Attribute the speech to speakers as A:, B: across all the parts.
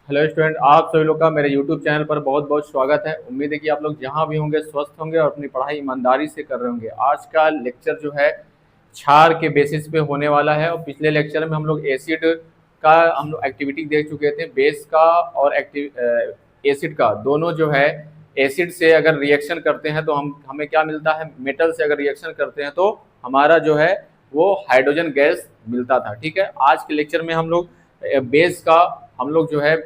A: Hello student, आप सभी लोग का मेरे यूट्यूब चैनल पर बहुत बहुत स्वागत है। उम्मीद है कि आप लोग जहां भी होंगे स्वस्थ होंगे और अपनी पढ़ाई ईमानदारी से कर रहे होंगे। आज का लेक्चर जो है क्षार के बेसिस पे होने वाला है। और पिछले लेक्चर में हम लोग एसिड का हम लोग एक्टिविटी देख चुके थे। बेस का और एसिड का दोनों जो है, एसिड से अगर रिएक्शन करते हैं तो हमें क्या मिलता है, मेटल से अगर रिएक्शन करते हैं तो हमारा जो है वो हाइड्रोजन गैस मिलता था। ठीक है, आज के लेक्चर में हम लोग बेस का हम लोग जो है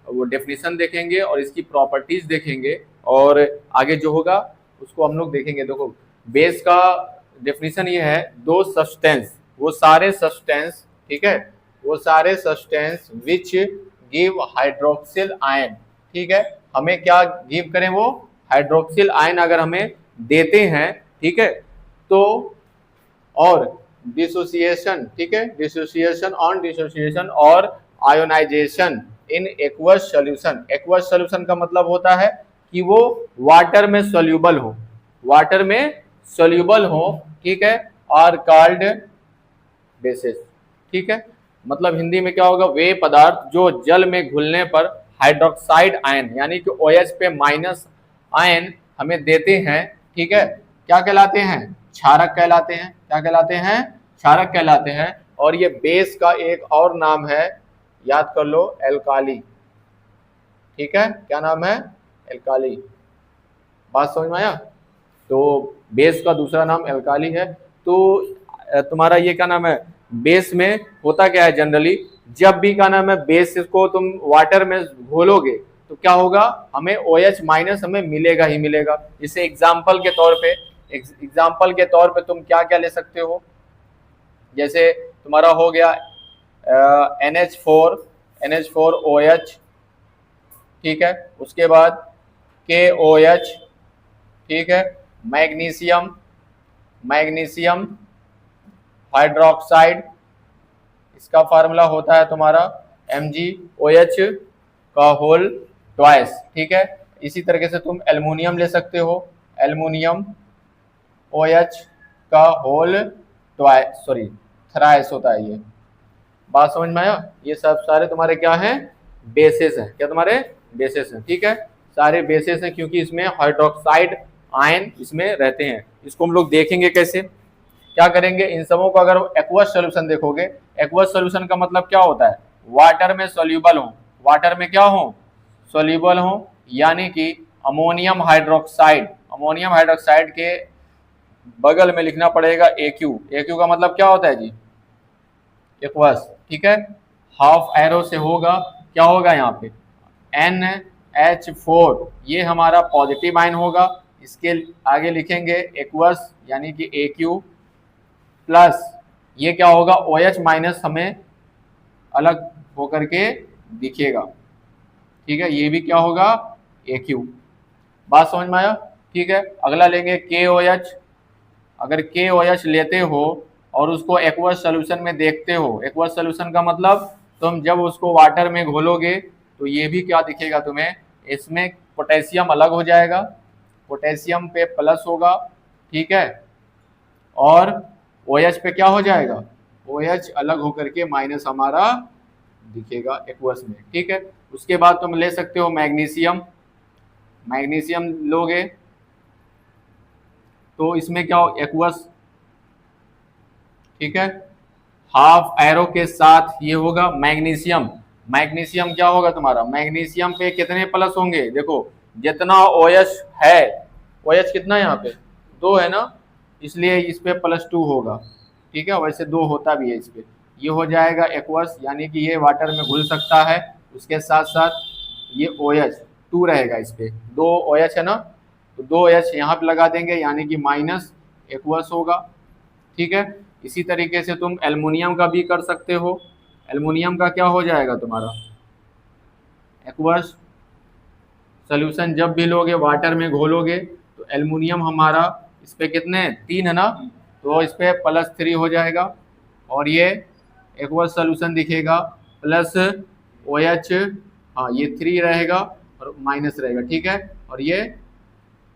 A: वो डेफिनेशन देखेंगे और इसकी प्रॉपर्टीज देखेंगे, और आगे जो होगा उसको हम लोग देखेंगे। देखो, बेस का डेफिनेशन ये है, दो सब्सटेंस, वो सारे सब्सटेंस, ठीक है, वो सारे substance which give hydroxyl ion. ठीक है, हमें क्या गिव करें, वो हाइड्रोक्सिल आयन अगर हमें देते हैं, ठीक है, तो और डिसोसिएशन, ठीक है, डिसोसिएशन ऑन डिसोसिएशन और ionization in aqueous solution. Aqueous solution का मतलब होता है कि वो वाटर में सोल्यूबल हो, वाटर में सोल्यूबल हो, ठीक है, आर कॉल्ड बेसिस। ठीक है, मतलब हिंदी में क्या होगा, वे पदार्थ जो जल में घुलने पर हाइड्रोक्साइड आयन यानी कि OH पे माइनस आयन हमें देते हैं, ठीक है, क्या कहलाते हैं, क्षारक कहलाते हैं। क्या कहलाते हैं, क्षारक कहलाते हैं। और ये बेस का एक और नाम है, याद कर लो, एल्काली। ठीक है, क्या नाम है, एल्काली। बात समझ में आया। तो बेस का दूसरा नाम एल्काली है। तो तुम्हारा ये क्या नाम है, बेस में होता क्या है जनरली, जब भी क्या नाम है बेस को तुम वाटर में घोलोगे तो क्या होगा, हमें OH माइनस हमें मिलेगा ही मिलेगा। जैसे एग्जाम्पल के तौर पे तुम क्या क्या ले सकते हो, जैसे तुम्हारा हो गया NH4OH, ठीक है, उसके बाद KOH, ठीक है, मैग्नीशियम, मैग्नीशियम हाइड्रोक्साइड, इसका फार्मूला होता है तुम्हारा MgOH का होल ट्वाइस। ठीक है, इसी तरीके से तुम एल्युमिनियम ले सकते हो, एल्युमिनियम OH का होल ट्वाइस, सॉरी थ्राइस होता है ये। बात समझ में आया। ये सब सारे तुम्हारे क्या हैं, बेसिस हैं। क्या तुम्हारे बेसिस हैं, ठीक है, सारे बेसिस हैं, क्योंकि इसमें हाइड्रोक्साइड आयन इसमें रहते हैं। इसको हम लोग देखेंगे कैसे, क्या करेंगे, इन सबों को अगर एक्वस सॉल्यूशन देखोगे, एक्वस सॉल्यूशन का मतलब क्या होता है, वाटर में सोल्यूबल हो, वाटर में क्या हो, सोल्यूबल हो, यानी कि अमोनियम हाइड्रोक्साइड, अमोनियम हाइड्रोक्साइड के बगल में लिखना पड़ेगा AQ। AQ का मतलब क्या होता है जी, एक्वस। ठीक है, हाफ एरो से होगा, क्या होगा यहाँ पे NH4, ये हमारा पॉजिटिव आयन होगा। इसके आगे लिखेंगे एक्वस यानी कि AQ प्लस, ये क्या होगा, OH माइनस हमें अलग होकर के दिखेगा। ठीक है, ये भी क्या होगा, AQ। बात समझ में आया। ठीक है, अगला लेंगे KOH। अगर KOH लेते हो और उसको एक्वस सॉल्यूशन में देखते हो, एक्वस सॉल्यूशन का मतलब तुम जब उसको वाटर में घोलोगे तो ये भी क्या दिखेगा तुम्हें, इसमें पोटेशियम अलग हो जाएगा, पोटेशियम पे प्लस होगा, ठीक है, और OH पे क्या हो जाएगा, OH अलग होकर के माइनस हमारा दिखेगा एक्वस में। ठीक है, उसके बाद तुम ले सकते हो मैग्नीशियम, मैग्नीशियम लोगे तो इसमें क्या हो, एक्वस, ठीक है, हाफ एरो के साथ ये होगा मैग्नीशियम। मैग्नीशियम क्या होगा तुम्हारा, मैग्नीशियम पे कितने प्लस होंगे, देखो जितना OH है, OH कितना यहाँ पे 2 है ना, इसलिए इस पे +2 होगा। ठीक है, वैसे 2 होता भी है इस पे, ये हो जाएगा एक्वस, यानी कि ये वाटर में घुल सकता है। उसके साथ साथ ये OH 2 रहेगा, इस पे 2 OH है ना, तो 2 OH यहाँ पे लगा देंगे, यानी कि माइनस एक्वस होगा। ठीक है, इसी तरीके से तुम एल्युमिनियम का भी कर सकते हो। एल्युमिनियम का क्या हो जाएगा तुम्हारा, एक्वस सोल्यूशन जब भी लोगे वाटर में घोलोगे तो एल्युमिनियम हमारा इस पे कितने 3 है ना, तो इस पे +3 हो जाएगा, और ये एक्वस सोल्यूशन दिखेगा प्लस OH, हाँ ये 3 रहेगा और माइनस रहेगा। ठीक है, और ये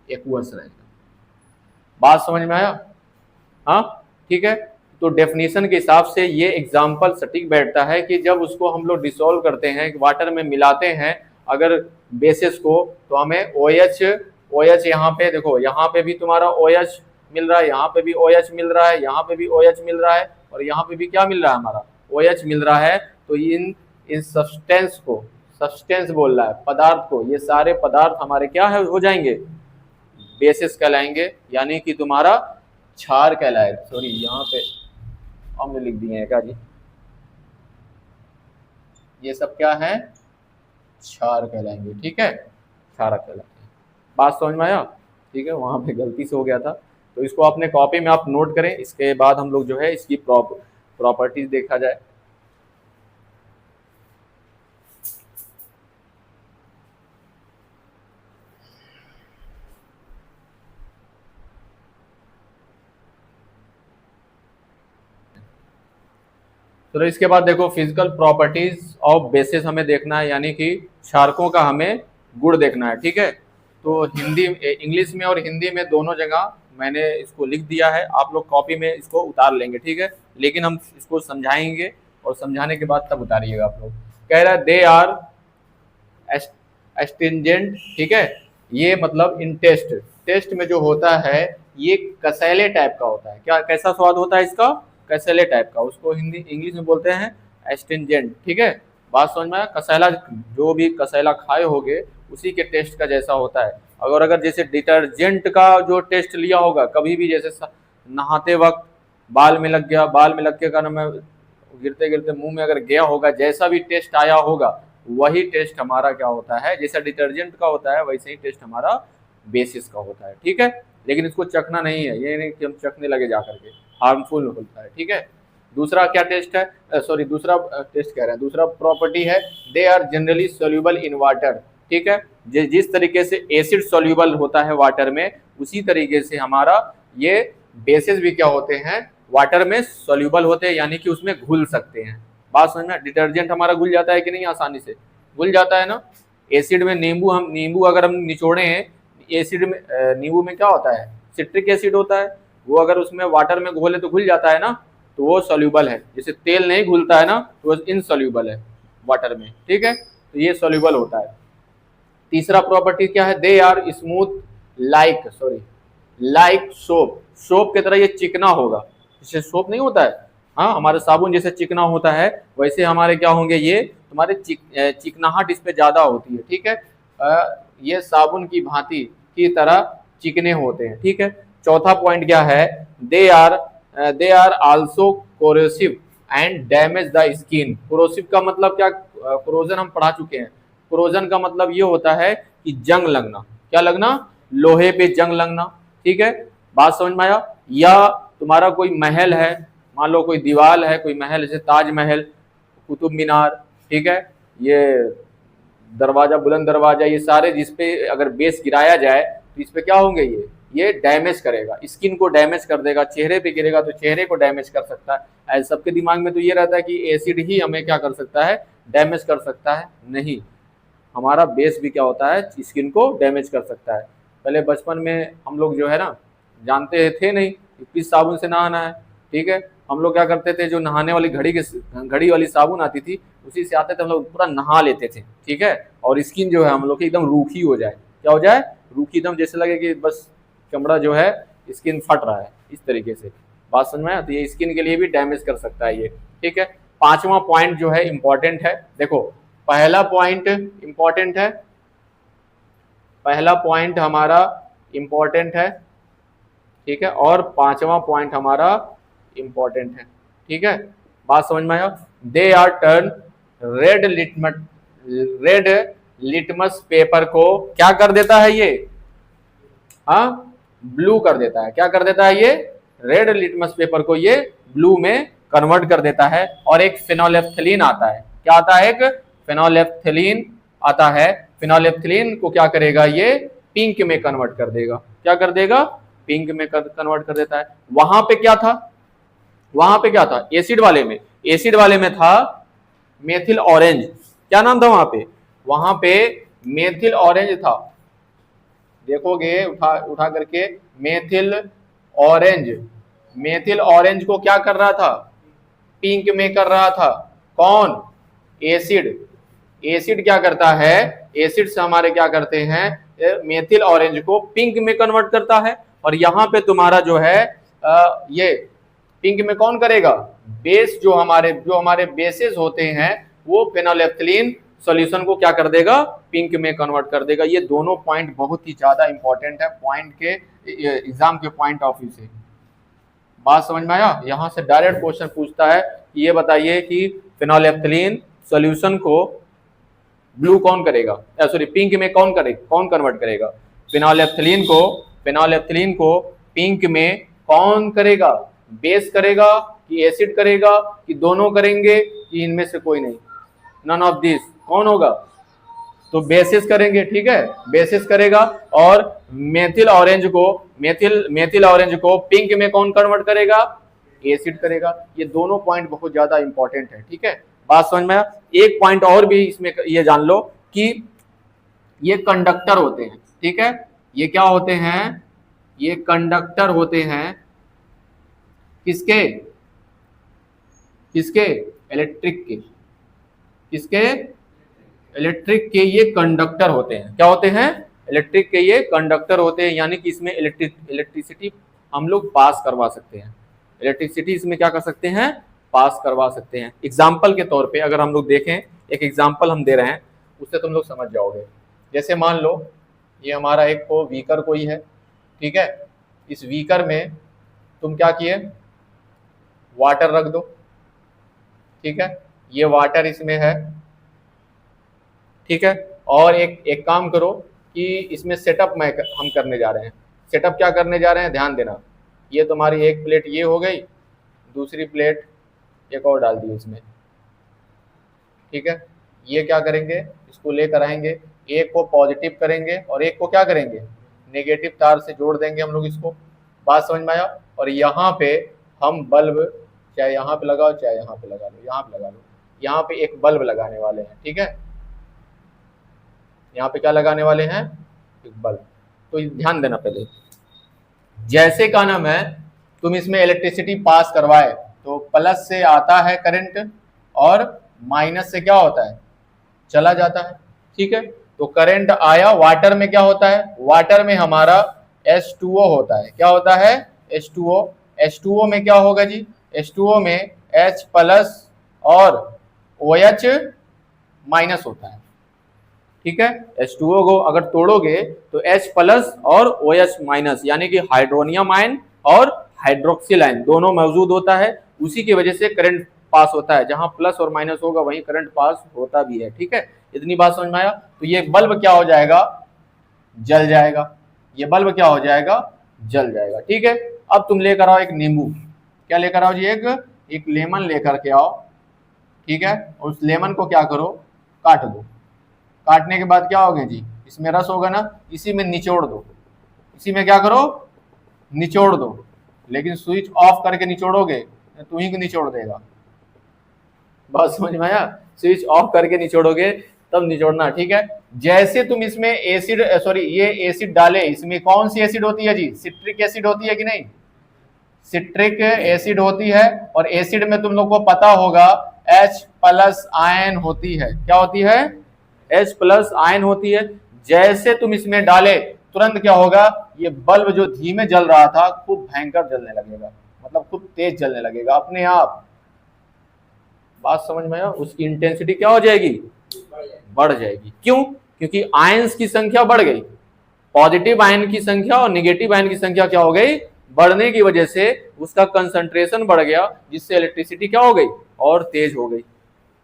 A: एक्वस रहेगा। बात समझ में आया। हाँ ठीक है, तो डेफिनेशन के हिसाब से ये एग्जाम्पल सटीक बैठता है कि जब उसको हम लोग डिसॉल्व करते हैं, वाटर में मिलाते हैं अगर बेसिस को, तो हमें OH यहाँ पे देखो, यहाँ पे भी तुम्हारा OH मिल रहा है, यहाँ पे भी OH मिल रहा है, यहाँ पे भी OH मिल रहा है, और यहाँ पे भी क्या मिल रहा है हमारा OH मिल रहा है। तो इन इन सब्सटेंस को, सब्सटेंस बोल रहा है पदार्थ को, ये सारे पदार्थ हमारे क्या है हो जाएंगे, बेसिस कहलाएंगे, यानी कि तुम्हारा क्षार कहलाएगा। सॉरी यहाँ पे हमने लिख दिए हैं क्या जी, ये सब क्या है, क्षार कहलाएंगे। ठीक है, क्षार कहलाएंगे। बात समझ में आया? ठीक है, वहां पे गलती से हो गया था, तो इसको अपने कॉपी में आप नोट करें। इसके बाद हम लोग जो है इसकी प्रॉपर्टीज देखा जाए। तो इसके बाद देखो फिजिकल प्रॉपर्टीज ऑफ बेसिस हमें देखना है, यानी कि क्षारकों का हमें गुण देखना है। ठीक है, तो हिंदी, इंग्लिश में और हिंदी में दोनों जगह मैंने इसको लिख दिया है, आप लोग कॉपी में इसको उतार लेंगे। ठीक है, लेकिन हम इसको समझाएंगे और समझाने के बाद तब उतारिएगा आप लोग। कह रहा है दे आर एस्टिंजेंट। ठीक है, ये मतलब इन टेस्ट, टेस्ट में जो होता है ये कसैले टाइप का होता है। क्या कैसा स्वाद होता है इसका, कसैले टाइप का, उसको हिंदी इंग्लिश में बोलते हैं एस्टिंजेंट। ठीक है, बात समझ में आया? कसैला, जो भी कसैला खाए होगे उसी के टेस्ट का जैसा होता है। अगर जैसे डिटर्जेंट का जो टेस्ट लिया होगा कभी भी, जैसे नहाते वक्त बाल में लग गया, बाल में लग के कारण में गिरते गिरते मुंह में अगर गया होगा, जैसा भी टेस्ट आया होगा वही टेस्ट हमारा क्या होता है, जैसा डिटर्जेंट का होता है वैसे ही टेस्ट हमारा बेसिस का होता है। ठीक है, लेकिन इसको चखना नहीं है, ये नहीं कि हम चखने लगे जा करके, हार्मफुल होता है। ठीक है, दूसरा क्या टेस्ट है, सॉरी दूसरा टेस्ट कह रहे हैं, दूसरा प्रॉपर्टी है they are generally soluble in water. ठीक है, जिस तरीके से एसिड सोल्यूबल होता है वाटर में, उसी तरीके से हमारा ये बेसिस भी क्या होते हैं, वाटर में सोल्यूबल होते हैं, यानी कि उसमें घुल सकते हैं। बात समझ में? डिटर्जेंट हमारा घुल जाता है कि नहीं, आसानी से घुल जाता है ना। एसिड में नींबू अगर हम निचोड़े हैं, एसिड में नींबू में क्या होता है, सिट्रिक एसिड होता है, वो अगर उसमें वाटर में घोले तो घुल जाता है ना, तो वो सोल्यूबल है। जैसे तेल नहीं घुलता है ना, तो वो इनसोल्यूबल है वाटर में। ठीक है, तो ये सोल्यूबल होता है। तीसरा प्रॉपर्टी क्या है, they are smooth like soap. Soap की तरह ये चिकना होगा, जैसे सोप नहीं होता है, हाँ हमारे साबुन जैसे चिकना होता है, वैसे हमारे क्या होंगे, ये तुम्हारे चिकनाहट इस पे ज्यादा होती है। ठीक है, ये साबुन की भांति की तरह चिकने होते हैं। ठीक है, चौथा पॉइंट क्या है, they are also corrosive and damage the skin. Corrosive का मतलब क्या, कोरोजन हम पढ़ा चुके हैं। कोरोजन का मतलब ये होता है कि जंग लगना, क्या लगना, लोहे पे जंग लगना। ठीक है, बात समझ में आया? या तुम्हारा कोई महल है, मान लो कोई दीवार है, कोई महल जैसे ताजमहल, कुतुब मीनार, ठीक है, ये दरवाजा, बुलंद दरवाजा, ये सारे जिसपे अगर बेस गिराया जाए तो इस पे क्या होंगे, ये डैमेज करेगा, स्किन को डैमेज कर देगा। चेहरे पे गिरेगा तो चेहरे को डैमेज कर सकता है। सबके दिमाग में तो ये रहता है कि एसिड ही हमें क्या कर सकता है, डैमेज कर सकता है। नहीं, हमारा बेस भी क्या होता है, स्किन को डैमेज कर सकता है। पहले बचपन में हम लोग जो है ना, जानते थे नहीं कि किस साबुन से नहाना है। ठीक है, हम लोग क्या करते थे, जो नहाने वाली घड़ी वाली साबुन आती थी, उसी से आते थे, हम लोग पूरा नहा लेते थे। ठीक है, और स्किन जो है हम लोग की एकदम रूखी हो जाए, क्या हो जाए, रूखी, एकदम जैसे लगे कि बस चमड़ा जो है, स्किन फट रहा है, इस तरीके से। बात समझ में आया? तो ये स्किन के लिए भी डैमेज कर सकता है ये। ठीक है, पांचवा पॉइंट जो है इंपॉर्टेंट है। देखो, पहला पॉइंट इंपॉर्टेंट है, पहला पॉइंट हमारा इंपॉर्टेंट है। ठीक है, और पांचवा पॉइंट हमारा इंपॉर्टेंट है। ठीक है, बात समझ में आया? They are turn red litmus paper को क्या कर देता है ये, हाँ, ब्लू कर देता है। क्या कर देता है ये, रेड लिटमस पेपर को ये ब्लू में कन्वर्ट कर देता है। और एक फेनोलेफ्थलीन आता है, क्या आता है, एक फेनोलेफ्थलीन आता है। फेनोलेफ्थलीन को क्या करेगा, ये पिंक में कन्वर्ट कर देगा। क्या कर देगा, पिंक में कन्वर्ट कर देता है। वहां पे क्या था, वहां पे क्या था, एसिड वाले में था मेथिल ऑरेंज। क्या नाम था वहां पे मेथिल ऑरेंज था। देखोगे उठा करके, मेथिल ऑरेंज, मेथिल ऑरेंज को क्या कर रहा था, पिंक में कर रहा था। कौन, एसिड। एसिड क्या करता है, एसिड से हमारे क्या करते हैं, मेथिल ऑरेंज को पिंक में कन्वर्ट करता है। और यहाँ पे तुम्हारा जो है ये पिंक में कौन करेगा, बेस, जो हमारे बेसेस होते हैं वो फेनोलेफ्थलीन सॉल्यूशन को क्या कर देगा, पिंक में कन्वर्ट कर देगा। ये दोनों पॉइंट बहुत ही ज्यादा इंपॉर्टेंट है पॉइंट के एग्जाम के पॉइंट ऑफ व्यू से। बात समझ में आया। यहाँ से डायरेक्ट क्वेश्चन पूछता है कि ये बताइए कि फेनोलेफ्थलीन सॉल्यूशन को ब्लू कौन करेगा, सॉरी पिंक में कौन कन्वर्ट करेगा। फेनोलेफ्थलीन को पिंक में कौन करेगा, बेस करेगा कि एसिड करेगा कि दोनों करेंगे कि इनमें से कोई नहीं, नन ऑफ दिस। कौन होगा, तो बेसिस करेंगे, ठीक है, बेसिस करेगा। और मेथिल ऑरेंज को पिंक में कौन कन्वर्ट करेगा, एसिड करेगा। ये दोनों पॉइंट बहुत ज्यादा इंपॉर्टेंट है, ठीक है। बात समझ में आया। एक पॉइंट और भी इसमें ये जान लो कि ये कंडक्टर होते हैं, ठीक है। ये क्या होते हैं, ये कंडक्टर होते हैं किसके, इलेक्ट्रिक के, किसके, इलेक्ट्रिक के ये कंडक्टर होते हैं। क्या होते हैं, इलेक्ट्रिक के ये कंडक्टर होते हैं। यानी कि इसमें इलेक्ट्रिसिटी हम लोग पास करवा सकते हैं, इलेक्ट्रिसिटी इसमें क्या कर सकते हैं, पास करवा सकते हैं। एग्जाम्पल के तौर पे अगर हम लोग देखें, एक एग्जाम्पल हम दे रहे हैं, उससे तुम लोग समझ जाओगे। जैसे मान लो ये हमारा एक को वीकर कोई है, ठीक है। इस वीकर में तुम क्या किए, वाटर रख दो, ठीक है। ये वाटर इसमें है, ठीक है। और एक काम करो कि इसमें सेटअप हम करने जा रहे हैं। सेटअप क्या करने जा रहे हैं, ध्यान देना। ये तुम्हारी एक प्लेट ये हो गई, दूसरी प्लेट एक और डाल दी इसमें, ठीक है। ये क्या करेंगे, इसको लेकर आएंगे, एक को पॉजिटिव करेंगे और एक को क्या करेंगे, नेगेटिव तार से जोड़ देंगे हम लोग इसको। बात समझ में आया। और यहाँ पे हम बल्ब, चाहे यहाँ पे लगाओ चाहे यहाँ पे लगा लो, यहाँ पे लगा लो, यहाँ पे एक बल्ब लगाने वाले हैं, ठीक है। यहाँ पे क्या लगाने वाले हैं, एक बल्ब। तो ध्यान देना पहले, जैसे का नाम है तुम इसमें इलेक्ट्रिसिटी पास करवाए तो प्लस से आता है करंट और माइनस से क्या होता है, चला जाता है, ठीक है। तो करंट आया, वाटर में क्या होता है, वाटर में हमारा H2O होता है। क्या होता है, H2O। H2O में क्या होगा जी, H2O में H प्लस और OH माइनस होता है, ठीक है। H2O को अगर तोड़ोगे तो H प्लस और OH माइनस, यानी कि हाइड्रोनियम आयन और हाइड्रोक्सिल आयन दोनों मौजूद होता है। उसी की वजह से करंट पास होता है, जहां प्लस और माइनस होगा वहीं करंट पास होता भी है, ठीक है। इतनी बात समझ में आया। तो ये बल्ब क्या हो जाएगा, जल जाएगा। ये बल्ब क्या हो जाएगा, जल जाएगा, ठीक है। अब तुम लेकर आओ एक नींबू, क्या लेकर आओ जी, एक लेमन लेकर के आओ, ठीक है। और उस लेमन को क्या करो, काट दो। काटने के बाद क्या होगा जी, इसमें रस होगा ना, इसी में निचोड़ दो। इसी में क्या करो, निचोड़ दो। लेकिन स्विच ऑफ करके निचोड़ोगे तू ही निचोड़ देगा। बात समझ में आया। स्विच ऑफ करके निचोड़ोगे तब निचोड़ना, ठीक है। जैसे तुम इसमें एसिड, सॉरी ये एसिड डाले, इसमें कौन सी एसिड होती है जी, सिट्रिक एसिड होती है कि नहीं, सिट्रिक एसिड होती है। और एसिड में तुम लोग को पता होगा H प्लस आयन होती है। क्या होती है, H प्लस आयन होती है। जैसे तुम इसमें डाले तुरंत क्या होगा, ये बल्ब जो धीमे जल रहा था खूब भयंकर जलने लगेगा, मतलब खूब तेज जलने लगेगा अपने आप। बात समझ में आया। उसकी इंटेंसिटी क्या हो जाएगी, बढ़ जाएगी। क्यों, क्योंकि आयंस की संख्या बढ़ गई। पॉजिटिव आयन की संख्या और नेगेटिव आयन की संख्या क्या हो गई, बढ़ने की वजह से उसका कंसंट्रेशन बढ़ गया, जिससे इलेक्ट्रिसिटी क्या हो गई, और तेज हो गई।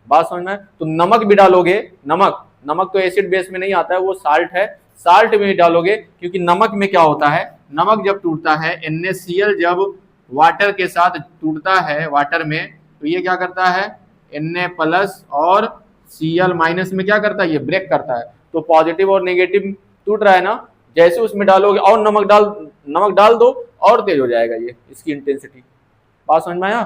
A: बात समझ में। तो नमक भी डालोगे, नमक तो एसिड बेस में नहीं आता है, वो साल्ट है, साल्ट में भी डालोगे। क्योंकि नमक में क्या होता है, नमक जब टूटता है, NaCl जब वाटर के साथ टूटता है वाटर में, तो ये क्या करता है, Na प्लस और Cl माइनस में क्या करता है, ये ब्रेक करता है। तो पॉजिटिव और नेगेटिव टूट रहा है ना, जैसे उसमें डालोगे और नमक डाल दो और तेज हो जाएगा ये, इसकी इंटेंसिटी। बात समझ में आया,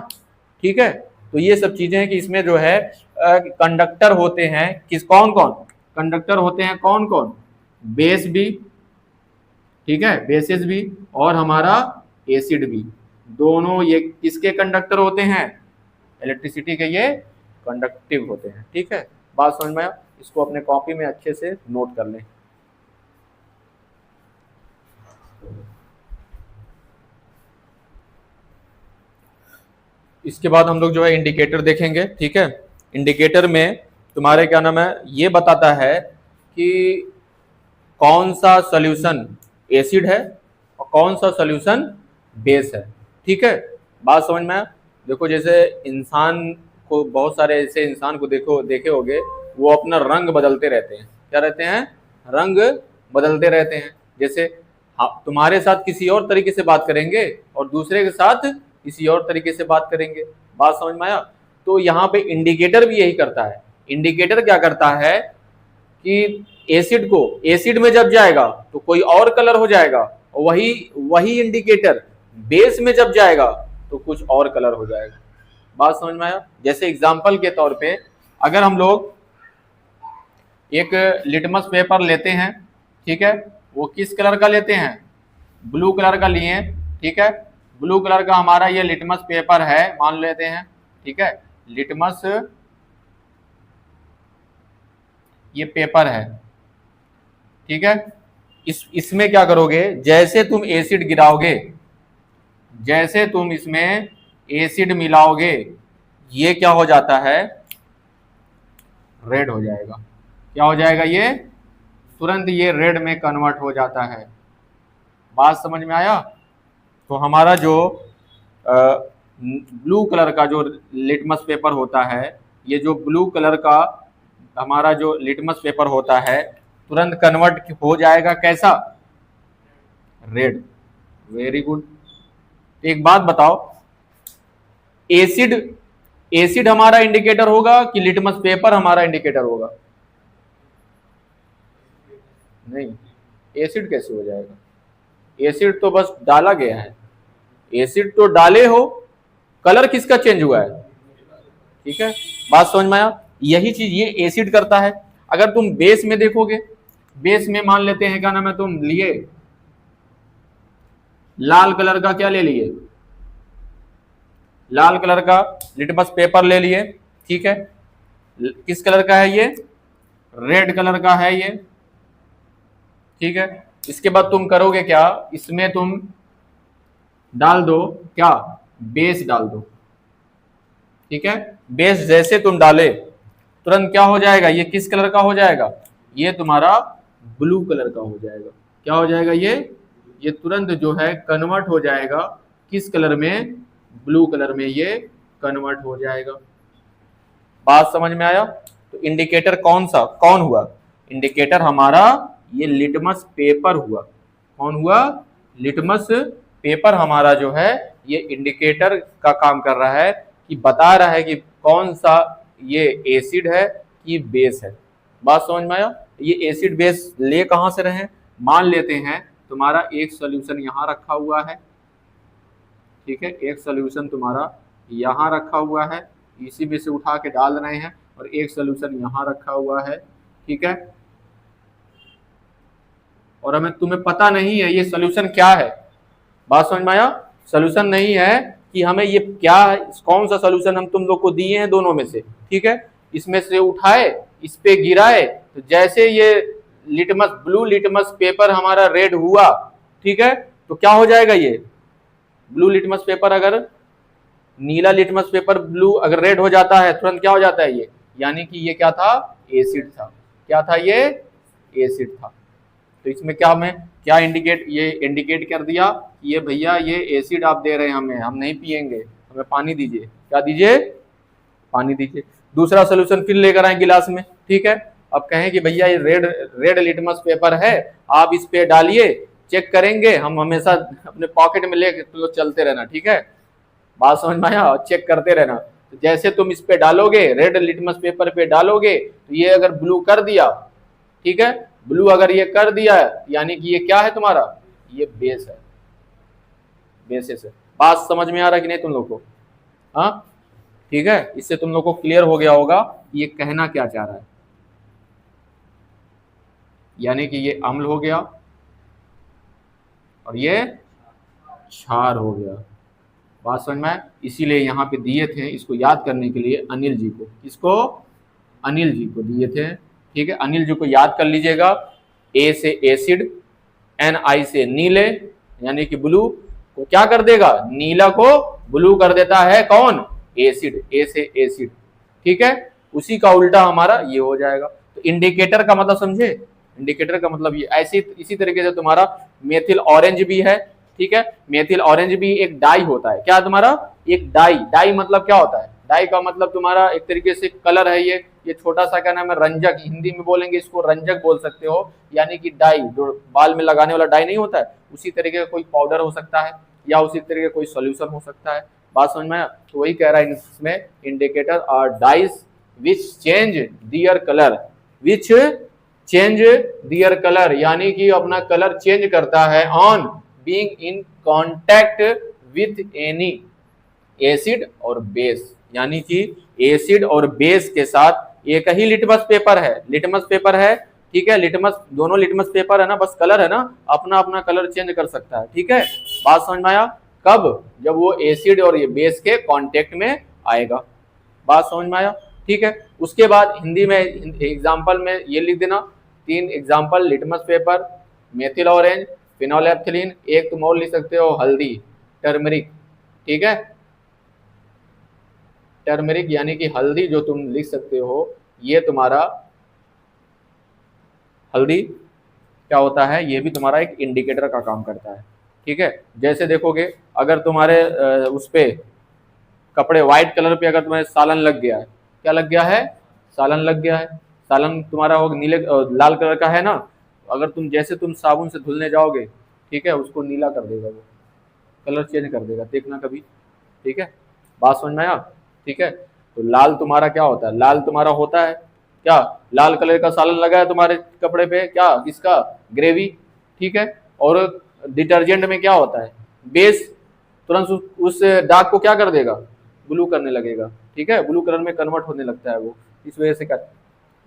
A: ठीक है। तो ये सब चीजें हैं कि इसमें जो है कंडक्टर होते हैं, किस कौन कौन कंडक्टर होते हैं, कौन कौन, बेस भी, ठीक है, बेसिस भी, और हमारा एसिड भी। दोनों ये किसके कंडक्टर होते हैं? इलेक्ट्रिसिटी के ये कंडक्टिव होते हैं। ठीक है, बात समझ में आया? इसको अपने कॉपी में अच्छे से नोट कर लें। इसके बाद हम लोग जो है इंडिकेटर देखेंगे। ठीक है, इंडिकेटर में तुम्हारे क्या नाम है, ये बताता है कि कौन सा सॉल्यूशन एसिड है और कौन सा सॉल्यूशन बेस है। ठीक है, बात समझ में आया? देखो जैसे इंसान को, बहुत सारे ऐसे इंसान को देखे होगे, वो अपना रंग बदलते रहते हैं। क्या रहते हैं? रंग बदलते रहते हैं। जैसे तुम्हारे साथ किसी और तरीके से बात करेंगे और दूसरे के साथ किसी और तरीके से बात करेंगे। बात समझ में आया? तो यहाँ पे इंडिकेटर भी यही करता है। इंडिकेटर क्या करता है कि एसिड को, एसिड में जब जाएगा तो कोई और कलर हो जाएगा, वही वही इंडिकेटर बेस में जब जाएगा तो कुछ और कलर हो जाएगा। बात समझ में आया? जैसे एग्जांपल के तौर पे अगर हम लोग एक लिटमस पेपर लेते हैं, ठीक है, वो किस कलर का लेते हैं? ब्लू कलर का लिए। ठीक है, ब्लू कलर का हमारा ये लिटमस पेपर है मान लेते हैं। ठीक है, लिटमस ये पेपर है। ठीक है, इसमें क्या करोगे, जैसे तुम एसिड गिराओगे, जैसे तुम इसमें एसिड मिलाओगे, ये क्या हो जाता है? रेड हो जाएगा। क्या हो जाएगा? ये तुरंत ये रेड में कन्वर्ट हो जाता है। बात समझ में आया? तो हमारा जो ब्लू कलर का जो लिटमस पेपर होता है, ये जो ब्लू कलर का हमारा जो लिटमस पेपर होता है, तुरंत कन्वर्ट हो जाएगा कैसा? रेड। Very good. एक बात बताओ, एसिड एसिड हमारा इंडिकेटर होगा कि लिटमस पेपर हमारा इंडिकेटर होगा? नहीं, एसिड कैसे हो जाएगा? एसिड तो बस डाला गया है, एसिड तो डाले हो, कलर किसका चेंज हुआ है? ठीक है, बात समझ में आया? यही चीज ये एसिड करता है। अगर तुम बेस में देखोगे, बेस में मान लेते हैं क्या नाम है, तुम लिए लाल कलर का, क्या ले लिए? लाल कलर का लिटमस पेपर ले लिए। ठीक है, किस कलर का है ये? रेड कलर का है ये। ठीक है, इसके बाद तुम करोगे क्या, इसमें तुम डाल दो क्या? बेस डाल दो। ठीक है, बेस जैसे तुम डाले तुरंत क्या हो जाएगा? ये किस कलर का हो जाएगा? ये तुम्हारा ब्लू कलर का हो जाएगा। क्या हो जाएगा? ये तुरंत जो है कन्वर्ट हो जाएगा किस कलर में? ब्लू कलर में ये कन्वर्ट हो जाएगा। बात समझ में आया? तो इंडिकेटर कौन हुआ? इंडिकेटर हमारा ये लिटमस पेपर हुआ। कौन हुआ? लिटमस पेपर हमारा जो है ये इंडिकेटर का काम कर रहा है, कि बता रहा है कि कौन सा ये एसिड है कि बेस है। बात समझ में आया? ये एसिड बेस ले कहां से रहे? मान लेते हैं तुम्हारा एक सॉल्यूशन यहां रखा हुआ है। ठीक है, एक सॉल्यूशन तुम्हारा यहां रखा हुआ है, इसी में से उठा के डाल रहे हैं, और एक सॉल्यूशन यहां रखा हुआ है। ठीक है, और हमें तुम्हें पता नहीं है ये सॉल्यूशन क्या है। बात समझ में आया? सॉल्यूशन नहीं है कि हमें ये क्या, कौन सा सॉल्यूशन हम तुम लोग को दिए हैं दोनों में से। ठीक है, इसमें से उठाए, इस पे गिराए, तो जैसे ये लिटमस, ब्लू लिटमस पेपर हमारा रेड हुआ, ठीक है, तो क्या हो जाएगा? ये ब्लू लिटमस पेपर, अगर नीला लिटमस पेपर ब्लू अगर रेड हो जाता है, तुरंत क्या हो जाता है? ये, यानी कि ये क्या था? एसिड था। क्या था? ये एसिड था। तो इसमें क्या, हमें क्या इंडिकेट, ये इंडिकेट कर दिया कि ये भैया ये एसिड आप दे रहे हैं हमें, हम नहीं पिएंगे, हमें पानी दीजिए। क्या दीजिए? पानी दीजिए। दूसरा सोल्यूशन फिर लेकर आए गिलास में। ठीक है, अब कहें कि भैया ये रेड लिटमस पेपर है, आप इस पे डालिए, चेक करेंगे, हम हमेशा अपने पॉकेट में लेके तो चलते रहना। ठीक है, बात समझ में आया? चेक करते रहना। तो जैसे तुम इस पे डालोगे, रेड लिटमस पेपर पे डालोगे, तो ये अगर ब्लू कर दिया, ठीक है, ब्लू अगर ये कर दिया, यानी कि ये क्या है तुम्हारा? ये बेस है, बेसिस है। बात समझ में आ रहा कि नहीं तुम लोग को? हाँ, ठीक है, इससे तुम लोग को क्लियर हो गया होगा ये कहना क्या चाह रहा है। यानी कि ये अम्ल हो गया और ये क्षार हो गया। बात समझ में आया? इसीलिए यहाँ पे दिए थे इसको याद करने के लिए अनिल जी को, इसको अनिल जी को दिए थे, ठीक है। अनिल जी को याद कर लीजिएगा। ए से एसिड, NI से नीले यानी कि ब्लू को क्या कर देगा, नीला को ब्लू कर देता है कौन, एसिड, ए से एसिड, ठीक है। उसी का उल्टा हमारा ये हो जाएगा। तो इंडिकेटर का मतलब समझे, इंडिकेटर का मतलब ये ऐसी इसी तरीके से तुम्हारा मेथिल ऑरेंज भी है, ठीक है। मेथिल ऑरेंज भी एक डाई होता है, क्या तुम्हारा, एक डाई। डाई मतलब क्या होता है, डाई का मतलब तुम्हारा एक तरीके से कलर है ये छोटा सा क्या नाम है, रंजक, हिंदी में बोलेंगे इसको रंजक बोल सकते हो, यानी कि डाई जो बाल में लगाने वाला डाई नहीं होता है, उसी तरीके का कोई पाउडर हो सकता है या उसी तरीके का कोई सोल्यूशन हो सकता है। बात समझ में आया? तो वही कह रहा है इसमें, indicator are dyes which change their colour, which change their colour यानी कि अपना कलर चेंज करता है on being in contact with any acid और बेस, यानी कि एसिड और बेस के साथ एक ही लिटमस पेपर है, लिटमस पेपर है, ठीक है। लिटमस, दोनों लिटमस पेपर है ना, बस कलर है ना, अपना अपना कलर चेंज कर सकता है, ठीक है। बात समझ में आया? कब, जब वो एसिड और ये बेस के कांटेक्ट में आएगा। बात समझ में आया, ठीक है। उसके बाद हिंदी में एग्जाम्पल में ये लिख देना, 3 example, litmus paper, methyl orange, phenolphthalein, एक तुम और लिख सकते हो हल्दी, टर्मरिक, ठीक है। टर्मरिक यानी कि हल्दी जो तुम लिख सकते हो, ये तुम्हारा हल्दी क्या होता है, ये भी तुम्हारा एक इंडिकेटर का काम करता है, ठीक है। जैसे देखोगे अगर तुम्हारे उस पे कपड़े व्हाइट कलर पे अगर तुम्हारे सालन लग गया है, क्या लग गया है, सालन लग गया है, सालन तुम्हारा हो नीले लाल कलर का है ना, अगर तुम जैसे तुम साबुन से धुलने जाओगे, ठीक है, उसको नीला कर देगा, वो कलर चेंज कर देगा, देखना कभी, ठीक है। बात समझ में आया, ठीक है। तो लाल तुम्हारा क्या होता है, लाल तुम्हारा होता है क्या, लाल कलर का सालन लगा है तुम्हारे कपड़े पे, क्या किसका, ग्रेवी, ठीक है। और डिटर्जेंट में क्या होता है, बेस, तुरंत उस दाग को क्या कर देगा, ब्लू करने लगेगा, ठीक है, ब्लू कलर में कन्वर्ट होने लगता है वो। इस वजह से क्या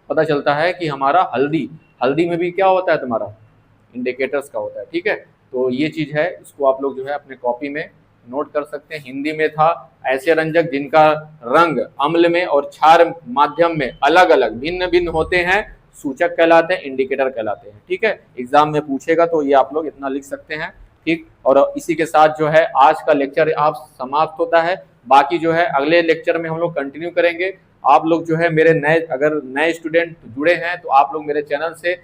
A: पता चलता है कि हमारा हल्दी, हल्दी में भी क्या होता है तुम्हारा, इंडिकेटर्स का होता है, ठीक है। तो ये चीज है, इसको आप लोग जो है अपने कॉपी में नोट कर सकते हैं। हिंदी में था ऐसे रंजक जिनका रंग अम्ल में और क्षार माध्यम में अलग अलग भिन्न भिन्न होते हैं, सूचक कहलाते हैं, इंडिकेटर कहलाते हैं, ठीक है। एग्जाम में पूछेगा तो ये आप लोग इतना लिख सकते हैं, ठीक। और इसी के साथ जो है आज का लेक्चर आप समाप्त होता है। बाकी जो है अगले लेक्चर में हम लोग कंटिन्यू करेंगे। आप लोग जो है मेरे नए, अगर नए स्टूडेंट जुड़े हैं तो आप लोग मेरे चैनल से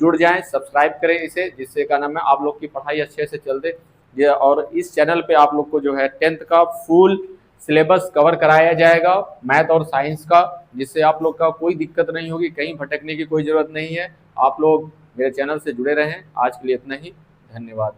A: जुड़ जाएं, सब्सक्राइब करें इसे, जिससे का नाम है आप लोग की पढ़ाई अच्छे से चल दे। और इस चैनल पे आप लोग को जो है 10th का फुल सिलेबस कवर कराया जाएगा, मैथ और साइंस का, जिससे आप लोग का कोई दिक्कत नहीं होगी, कहीं भटकने की कोई जरूरत नहीं है। आप लोग मेरे चैनल से जुड़े रहें। आज के लिए इतना ही, धन्यवाद।